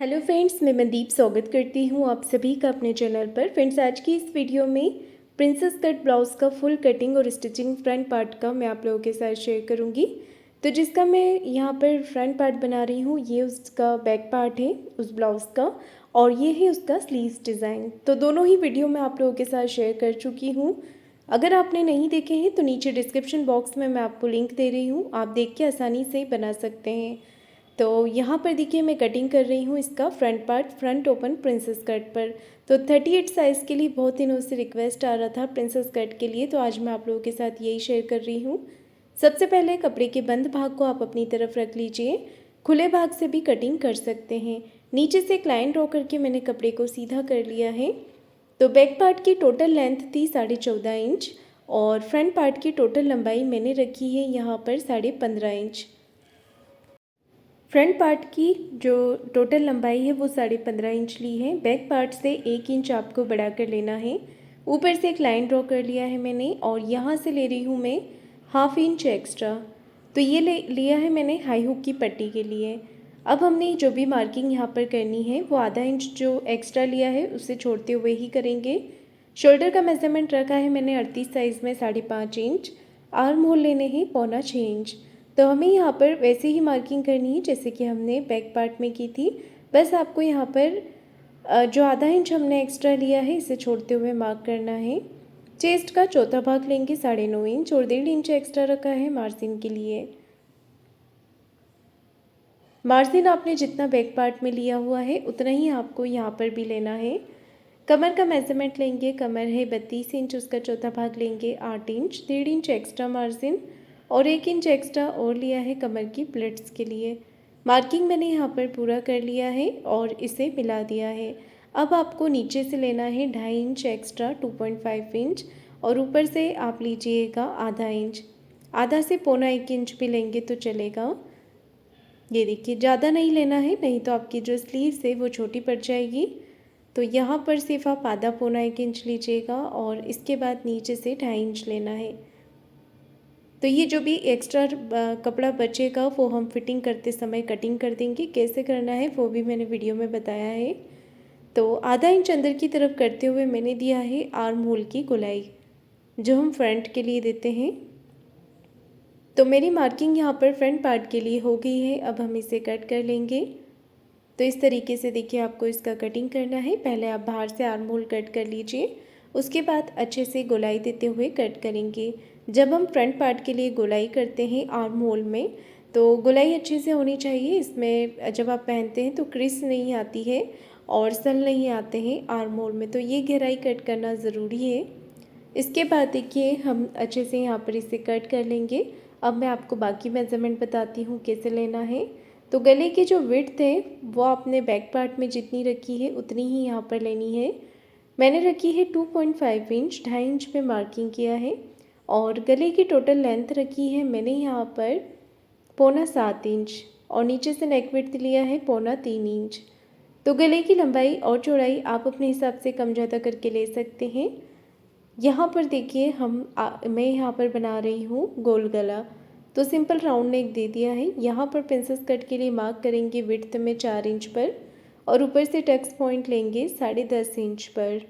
Hello friends, मैं मनदीप स्वागत करती हूँ आप सभी का अपने चैनल पर। फ्रेंड्स, आज की इस वीडियो में प्रिंसेस कट ब्लाउज़ का फुल कटिंग और स्टिचिंग फ्रंट पार्ट का मैं आप लोगों के साथ शेयर करूँगी। तो जिसका मैं यहाँ पर फ्रंट पार्ट बना रही हूँ, ये उसका बैक पार्ट है उस ब्लाउज़ का, और ये है उसका स्लीव्स डिज़ाइन। तो दोनों ही वीडियो मैं आप लोगों के साथ शेयर कर चुकी हूँ। अगर आपने नहीं देखे हैं तो नीचे डिस्क्रिप्शन बॉक्स में मैं आपको लिंक दे रही हूँ, आप देख के आसानी से बना सकते हैं। तो यहाँ पर देखिए मैं कटिंग कर रही हूँ इसका front part, front open princess cut पर। तो 38 साइज़ के लिए बहुत दिनों से रिक्वेस्ट आ रहा था प्रिंसेस कट के लिए, तो आज मैं आप लोगों के साथ यही शेयर कर रही हूँ। सबसे पहले कपड़े के बंद भाग को आप अपनी तरफ रख लीजिए, खुले भाग से भी कटिंग कर सकते हैं। नीचे से एक लाइन ड्रॉ करके मैंने कपड़े को सीधा कर लिया है। तो बैक पार्ट की टोटल लेंथ थी 14.5 इंच और फ्रंट पार्ट की टोटल लंबाई मैंने रखी है यहाँ पर 15.5 इंच। फ्रंट पार्ट की जो टोटल लंबाई है वो 15.5 इंच ली है। बैक पार्ट से 1 इंच आपको बढ़ा कर लेना है। ऊपर से एक लाइन ड्रॉ कर लिया है मैंने और यहाँ से ले रही हूँ मैं ½ इंच एक्स्ट्रा। तो ये लिया है मैंने हाई हुक की पट्टी के लिए। अब हमने जो भी मार्किंग यहाँ पर करनी है वो ½ इंच जो एक्स्ट्रा लिया है उसे छोड़ते हुए ही करेंगे। शोल्डर का मेज़रमेंट रखा है मैंने 38 साइज़ में 5.5 इंच। आर्म होल लेने हैं 6.25 इंच। तो हमें यहाँ पर वैसे ही मार्किंग करनी है जैसे कि हमने बैक पार्ट में की थी। बस आपको यहाँ पर जो ½ इंच हमने एक्स्ट्रा लिया है इसे छोड़ते हुए मार्क करना है। चेस्ट का चौथा भाग लेंगे 9.5 इंच और 1.5 इंच एक्स्ट्रा रखा है मार्जिन के लिए। मार्जिन आपने जितना बैक पार्ट में लिया हुआ है उतना ही आपको यहाँ पर भी लेना है। कमर का मेज़रमेंट लेंगे, कमर है 32 इंच, उसका चौथा भाग लेंगे 8 इंच, 1.5 इंच एक्स्ट्रा मार्जिन और 1 इंच एक्स्ट्रा और लिया है कमर की प्लेट्स के लिए। मार्किंग मैंने यहाँ पर पूरा कर लिया है और इसे मिला दिया है। अब आपको नीचे से लेना है 2.5 इंच एक्स्ट्रा 2.5 इंच और ऊपर से आप लीजिएगा ½ इंच। आधा से 1.25 इंच भी लेंगे तो चलेगा। ये देखिए, ज़्यादा नहीं लेना है, नहीं तो आपकी जो स्लीव्स है वो छोटी पड़ जाएगी। तो यहाँ पर सिर्फ आप आधा 1.25 इंच लीजिएगा और इसके बाद नीचे से 2.5 इंच लेना है। तो ये जो भी एक्स्ट्रा कपड़ा बचेगा वो हम फिटिंग करते समय कटिंग कर देंगे। कैसे करना है वो भी मैंने वीडियो में बताया है। तो ½ इंच अंदर की तरफ करते हुए मैंने दिया है आर्म होल की गोलाई, जो हम फ्रंट के लिए देते हैं। तो मेरी मार्किंग यहाँ पर फ्रंट पार्ट के लिए हो गई है। अब हम इसे कट कर लेंगे। तो इस तरीके से देखिए आपको इसका कटिंग करना है। पहले आप बाहर से आर्म होल कट कर लीजिए, उसके बाद अच्छे से गोलाई देते हुए कट करेंगे। जब हम फ्रंट पार्ट के लिए गोलाई करते हैं आर्म होल में, तो गोलाई अच्छे से होनी चाहिए। इसमें जब आप पहनते हैं तो क्रिस नहीं आती है और सल नहीं आते हैं आर्म होल में, तो ये गहराई कट करना ज़रूरी है। इसके बाद देखिए हम अच्छे से यहाँ पर इसे कट कर लेंगे। अब मैं आपको बाकी मेज़रमेंट बताती हूँ कैसे लेना है। तो गले की जो विड्थ है वो आपने बैक पार्ट में जितनी रखी है उतनी ही यहाँ पर लेनी है। मैंने रखी है 2.5 इंच, 2.5 इंच पे मार्किंग किया है और गले की टोटल लेंथ रखी है मैंने यहाँ पर 6.25 इंच और नीचे से नेक विड्थ लिया है 3.25 इंच। तो गले की लंबाई और चौड़ाई आप अपने हिसाब से कम ज़्यादा करके ले सकते हैं। यहाँ पर देखिए मैं यहाँ पर बना रही हूँ गोल गला, तो सिंपल राउंड नेक दे दिया है। यहाँ पर प्रिंसेस कट के लिए मार्क करेंगे विड्थ में 4 इंच पर और ऊपर से टक्स पॉइंट लेंगे 10.5 इंच पर।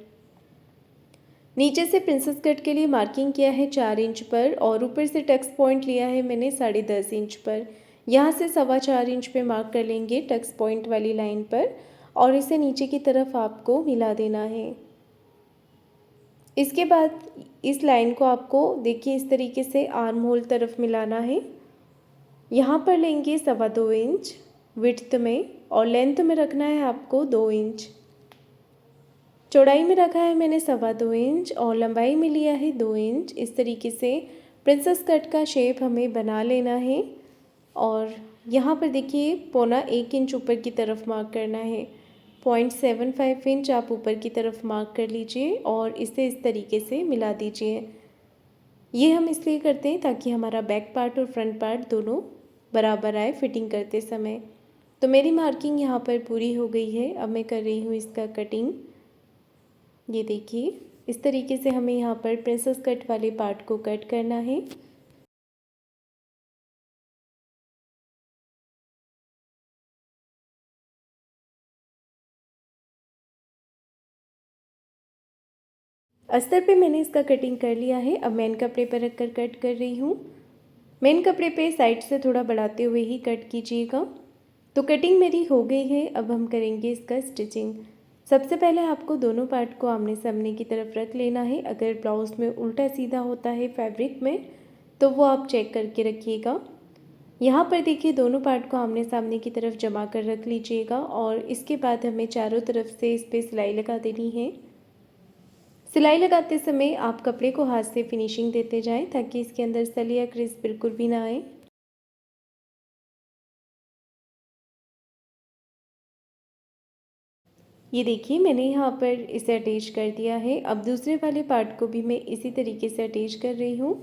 नीचे से प्रिंसेस कट के लिए मार्किंग किया है 4 इंच पर और ऊपर से टक्स पॉइंट लिया है मैंने 10.5 इंच पर। यहाँ से 4.25 इंच पे मार्क कर लेंगे टक्स पॉइंट वाली लाइन पर और इसे नीचे की तरफ आपको मिला देना है। इसके बाद इस लाइन को आपको देखिए इस तरीके से आर्म होल तरफ मिलाना है। यहाँ पर लेंगे 2.25 इंच विड्थ में और लेंथ में रखना है आपको 2 इंच। चौड़ाई में रखा है मैंने 2.25 इंच और लंबाई में लिया है 2 इंच। इस तरीके से प्रिंसेस कट का शेप हमें बना लेना है और यहाँ पर देखिए 1.25 इंच ऊपर की तरफ मार्क करना है। 0.75 इंच आप ऊपर की तरफ मार्क कर लीजिए और इसे इस तरीके से मिला दीजिए। ये हम इसलिए करते हैं ताकि हमारा बैक पार्ट और फ्रंट पार्ट दोनों बराबर आए फिटिंग करते समय। तो मेरी मार्किंग यहाँ पर पूरी हो गई है। अब मैं कर रही हूँ इसका कटिंग। ये देखिए इस तरीके से हमें यहाँ पर प्रिंसेस कट वाले पार्ट को कट करना है। अस्तर पे मैंने इसका कटिंग कर लिया है। अब मेन कपड़े पर रख कर कट कर रही हूँ। मेन कपड़े पे साइड से थोड़ा बढ़ाते हुए ही कट कीजिएगा। तो कटिंग मेरी हो गई है। अब हम करेंगे इसका स्टिचिंग। सबसे पहले आपको दोनों पार्ट को आमने सामने की तरफ रख लेना है। अगर ब्लाउज़ में उल्टा सीधा होता है फैब्रिक में तो वो आप चेक करके रखिएगा। यहाँ पर देखिए दोनों पार्ट को आमने सामने की तरफ जमा कर रख लीजिएगा और इसके बाद हमें चारों तरफ से इस पर सिलाई लगा देनी है। सिलाई लगाते समय आप कपड़े को हाथ से फिनिशिंग देते जाएं ताकि इसके अंदर सल या क्रिस बिल्कुल भी ना आए। ये देखिए मैंने यहाँ पर इसे अटैच कर दिया है। अब दूसरे वाले पार्ट को भी मैं इसी तरीके से अटैच कर रही हूँ।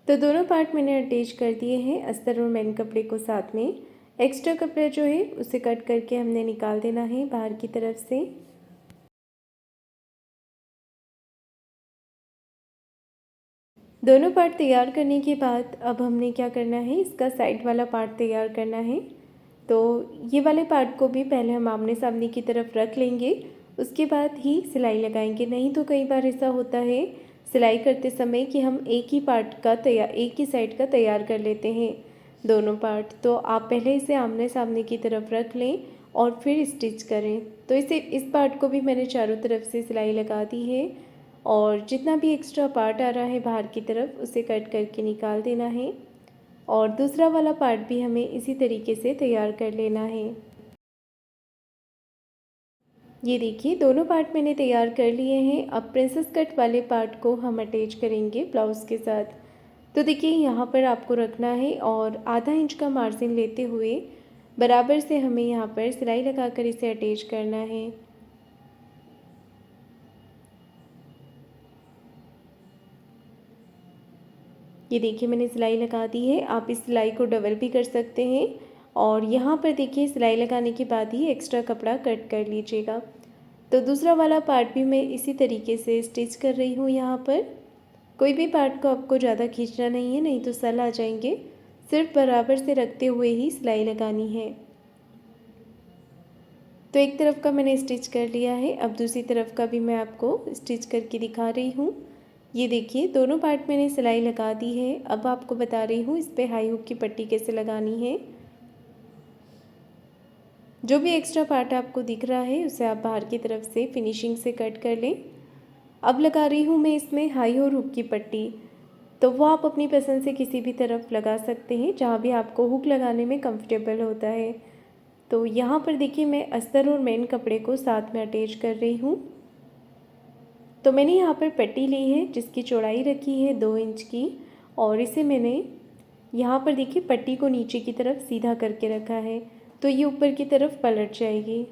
तो दोनों पार्ट मैंने अटैच कर दिए हैं अस्तर और मेन कपड़े को साथ में। एक्स्ट्रा कपड़ा जो है उसे कट करके हमने निकाल देना है बाहर की तरफ से। दोनों पार्ट तैयार करने के बाद अब हमने क्या करना है, इसका साइड वाला पार्ट तैयार करना है। तो ये वाले पार्ट को भी पहले हम आमने सामने की तरफ रख लेंगे, उसके बाद ही सिलाई लगाएंगे। नहीं तो कई बार ऐसा होता है सिलाई करते समय कि हम एक ही पार्ट का एक ही साइड का तैयार कर लेते हैं दोनों पार्ट। तो आप पहले इसे आमने सामने की तरफ रख लें और फिर स्टिच करें। तो इस पार्ट को भी मैंने चारों तरफ से सिलाई लगा दी है और जितना भी एक्स्ट्रा पार्ट आ रहा है बाहर की तरफ उसे कट करके निकाल देना है और दूसरा वाला पार्ट भी हमें इसी तरीके से तैयार कर लेना है। ये देखिए दोनों पार्ट मैंने तैयार कर लिए हैं। अब प्रिंसेस कट वाले पार्ट को हम अटैच करेंगे ब्लाउज़ के साथ। तो देखिए यहाँ पर आपको रखना है और आधा इंच का मार्जिन लेते हुए बराबर से हमें यहाँ पर सिलाई लगाकर इसे अटैच करना है। ये देखिए मैंने सिलाई लगा दी है। आप इस सिलाई को डबल भी कर सकते हैं और यहाँ पर देखिए सिलाई लगाने के बाद ही एक्स्ट्रा कपड़ा कट कर लीजिएगा। तो दूसरा वाला पार्ट भी मैं इसी तरीके से स्टिच कर रही हूँ। यहाँ पर कोई भी पार्ट को आपको ज़्यादा खींचना नहीं है, नहीं तो सल आ जाएंगे। सिर्फ बराबर से रखते हुए ही सिलाई लगानी है। तो एक तरफ का मैंने स्टिच कर लिया है, अब दूसरी तरफ का भी मैं आपको स्टिच करके दिखा रही हूँ। ये देखिए दोनों पार्ट मैंने सिलाई लगा दी है। अब आपको बता रही हूँ इस पर हाई हुक की पट्टी कैसे लगानी है। जो भी एक्स्ट्रा पार्ट आपको दिख रहा है उसे आप बाहर की तरफ से फिनिशिंग से कट कर लें। अब लगा रही हूँ मैं इसमें हाई और हुक की पट्टी। तो वो आप अपनी पसंद से किसी भी तरफ लगा सकते हैं जहाँ भी आपको हुक लगाने में कंफर्टेबल होता है। तो यहाँ पर देखिए मैं अस्तर और मेन कपड़े को साथ में अटैच कर रही हूँ। तो मैंने यहाँ पर पट्टी ली है जिसकी चौड़ाई रखी है 2 इंच की और इसे मैंने यहाँ पर देखिए पट्टी को नीचे की तरफ सीधा करके रखा है तो ये ऊपर की तरफ पलट जाएगी।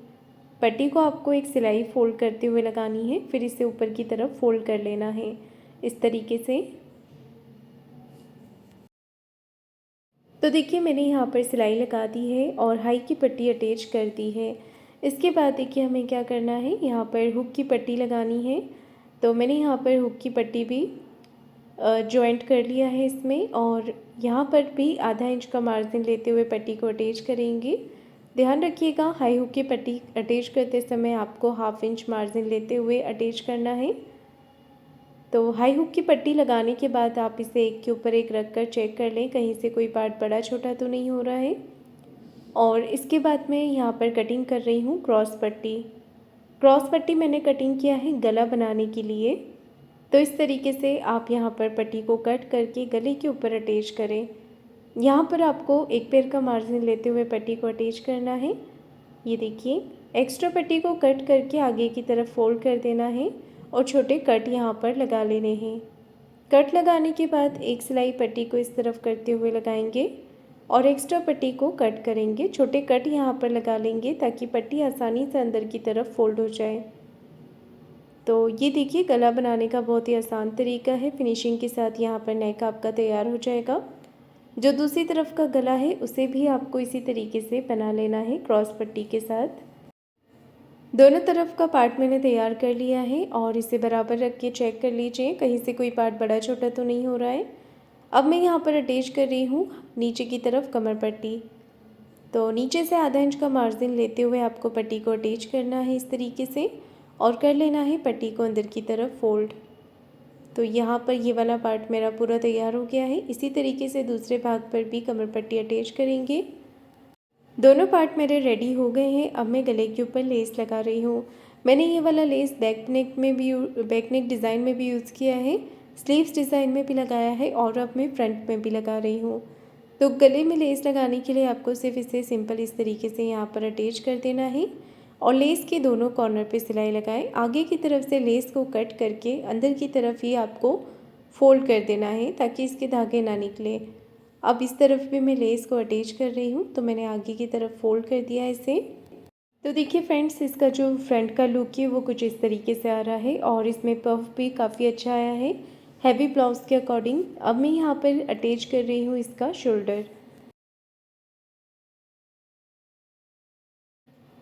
पट्टी को आपको एक सिलाई फोल्ड करते हुए लगानी है, फिर इसे ऊपर की तरफ फोल्ड कर लेना है इस तरीके से। तो देखिए मैंने यहाँ पर सिलाई लगा दी है और हाई की पट्टी अटैच कर दी है। इसके बाद देखिए हमें क्या करना है, यहाँ पर हुक की पट्टी लगानी है। तो मैंने यहाँ पर हुक की पट्टी भी जॉइंट कर लिया है इसमें और यहाँ पर भी आधा इंच का मार्जिन लेते हुए पट्टी को अटैच करेंगे। ध्यान रखिएगा हाई हुक की पट्टी अटैच करते समय आपको हाफ इंच मार्जिन लेते हुए अटैच करना है। तो हाई हुक की पट्टी लगाने के बाद आप इसे एक के ऊपर एक रख कर चेक कर लें कहीं से कोई पार्ट बड़ा छोटा तो नहीं हो रहा है। और इसके बाद मैं यहाँ पर कटिंग कर रही हूँ क्रॉस पट्टी। क्रॉस पट्टी मैंने कटिंग किया है गला बनाने के लिए। तो इस तरीके से आप यहाँ पर पट्टी को कट करके गले के ऊपर अटैच करें। यहाँ पर आपको एक पैर का मार्जिन लेते हुए पट्टी को अटैच करना है। ये देखिए एक्स्ट्रा पट्टी को कट करके आगे की तरफ फोल्ड कर देना है और छोटे कट यहाँ पर लगा लेने हैं। कट लगाने के बाद एक सिलाई पट्टी को इस तरफ करते हुए लगाएंगे और एक्स्ट्रा पट्टी को कट करेंगे। छोटे कट यहाँ पर लगा लेंगे ताकि पट्टी आसानी से अंदर की तरफ फोल्ड हो जाए। तो ये देखिए गला बनाने का बहुत ही आसान तरीका है। फिनिशिंग के साथ यहाँ पर नेक आपका तैयार हो जाएगा। जो दूसरी तरफ का गला है उसे भी आपको इसी तरीके से बना लेना है क्रॉस पट्टी के साथ। दोनों तरफ का पार्ट मैंने तैयार कर लिया है और इसे बराबर रख के चेक कर लीजिए कहीं से कोई पार्ट बड़ा छोटा तो नहीं हो रहा है। अब मैं यहाँ पर अटैच कर रही हूँ नीचे की तरफ कमर पट्टी। तो नीचे से आधा इंच का मार्जिन लेते हुए आपको पट्टी को अटैच करना है इस तरीके से और कर लेना है पट्टी को अंदर की तरफ फोल्ड। तो यहाँ पर ये वाला पार्ट मेरा पूरा तैयार हो गया है। इसी तरीके से दूसरे भाग पर भी कमर पट्टी अटैच करेंगे। दोनों पार्ट मेरे रेडी हो गए हैं। अब मैं गले के ऊपर लेस लगा रही हूँ। मैंने ये वाला लेस बैक नेक डिज़ाइन में भी यूज़ किया है, स्लीव्स डिज़ाइन में भी लगाया है और अब मैं फ्रंट में भी लगा रही हूँ। तो गले में लेस लगाने के लिए आपको सिर्फ इसे सिंपल इस तरीके से यहाँ पर अटैच कर देना है और लेस के दोनों कॉर्नर पे सिलाई लगाएं। आगे की तरफ से लेस को कट करके अंदर की तरफ ही आपको फोल्ड कर देना है ताकि इसके धागे ना निकले। अब इस तरफ भी मैं लेस को अटैच कर रही हूँ, तो मैंने आगे की तरफ फोल्ड कर दिया इसे। तो देखिए फ्रेंड्स, इसका जो फ्रंट का लुक है वो कुछ इस तरीके से आ रहा है और इसमें पफ भी काफ़ी अच्छा आया है हैवी ब्लाउज के अकॉर्डिंग। अब मैं यहाँ पर अटैच कर रही हूँ इसका शोल्डर।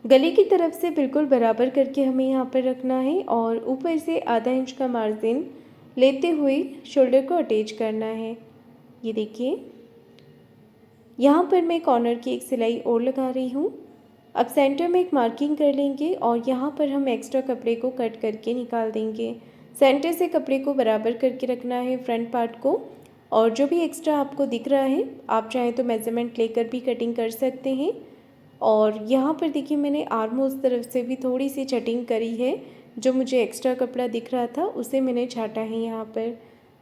गले की तरफ से बिल्कुल बराबर करके हमें यहाँ पर रखना है और ऊपर से आधा इंच का मार्जिन लेते हुए शोल्डर को अटैच करना है। ये देखिए, यहाँ पर मैं कॉर्नर की एक सिलाई और लगा रही हूँ। अब सेंटर में एक मार्किंग कर लेंगे और यहाँ पर हम एक्स्ट्रा कपड़े को कट करके निकाल देंगे। सेंटर से कपड़े को बराबर करके रखना है फ्रंट पार्ट को, और जो भी एक्स्ट्रा आपको दिख रहा है आप चाहें तो मेज़रमेंट लेकर भी कटिंग कर सकते हैं। और यहाँ पर देखिए, मैंने आर्म होल्स तरफ से भी थोड़ी सी कटिंग करी है। जो मुझे एक्स्ट्रा कपड़ा दिख रहा था उसे मैंने छाटा है यहाँ पर।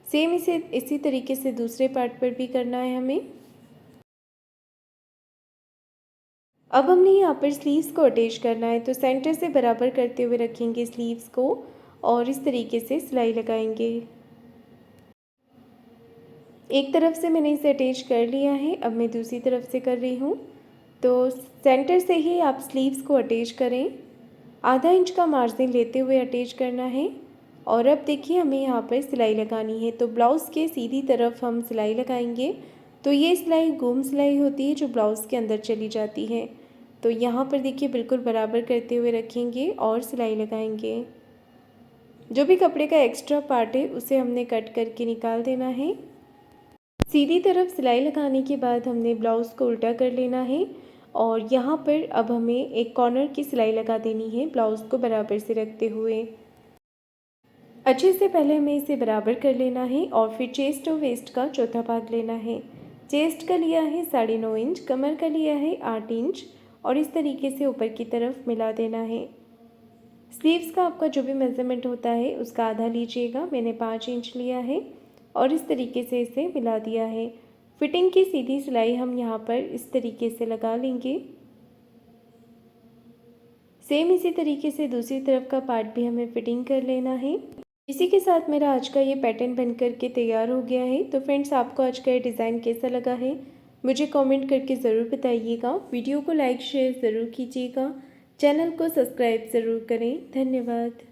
सेम इसी तरीके से दूसरे पार्ट पर भी करना है हमें। अब हमने यहाँ पर स्लीव्स को अटैच करना है, तो सेंटर से बराबर करते हुए रखेंगे स्लीव्स को और इस तरीके से सिलाई लगाएंगे। एक तरफ से मैंने इसे अटैच कर लिया है, अब मैं दूसरी तरफ से कर रही हूँ। तो सेंटर से ही आप स्लीव्स को अटैच करें, आधा इंच का मार्जिन लेते हुए अटैच करना है। और अब देखिए, हमें यहाँ पर सिलाई लगानी है, तो ब्लाउज़ के सीधी तरफ हम सिलाई लगाएंगे। तो ये सिलाई घूम सिलाई होती है जो ब्लाउज़ के अंदर चली जाती है। तो यहाँ पर देखिए, बिल्कुल बराबर करते हुए रखेंगे और सिलाई लगाएंगे। जो भी कपड़े का एक्स्ट्रा पार्ट है उसे हमने कट करके निकाल देना है। सीधी तरफ सिलाई लगाने के बाद हमने ब्लाउज़ को उल्टा कर लेना है और यहाँ पर अब हमें एक कॉर्नर की सिलाई लगा देनी है ब्लाउज़ को बराबर से रखते हुए। अच्छे से पहले हमें इसे बराबर कर लेना है और फिर चेस्ट और वेस्ट का चौथा भाग लेना है। चेस्ट का लिया है 9.5 इंच, कमर का लिया है 8 इंच और इस तरीके से ऊपर की तरफ मिला देना है। स्लीव्स का आपका जो भी मेज़रमेंट होता है उसका आधा लीजिएगा, मैंने 5 इंच लिया है और इस तरीके से इसे मिला दिया है। फिटिंग की सीधी सिलाई हम यहाँ पर इस तरीके से लगा लेंगे। सेम इसी तरीके से दूसरी तरफ का पार्ट भी हमें फिटिंग कर लेना है। इसी के साथ मेरा आज का ये पैटर्न बन करके तैयार हो गया है। तो फ्रेंड्स, आपको आज का ये डिज़ाइन कैसा लगा है मुझे कमेंट करके ज़रूर बताइएगा। वीडियो को लाइक शेयर ज़रूर कीजिएगा, चैनल को सब्सक्राइब ज़रूर करें। धन्यवाद।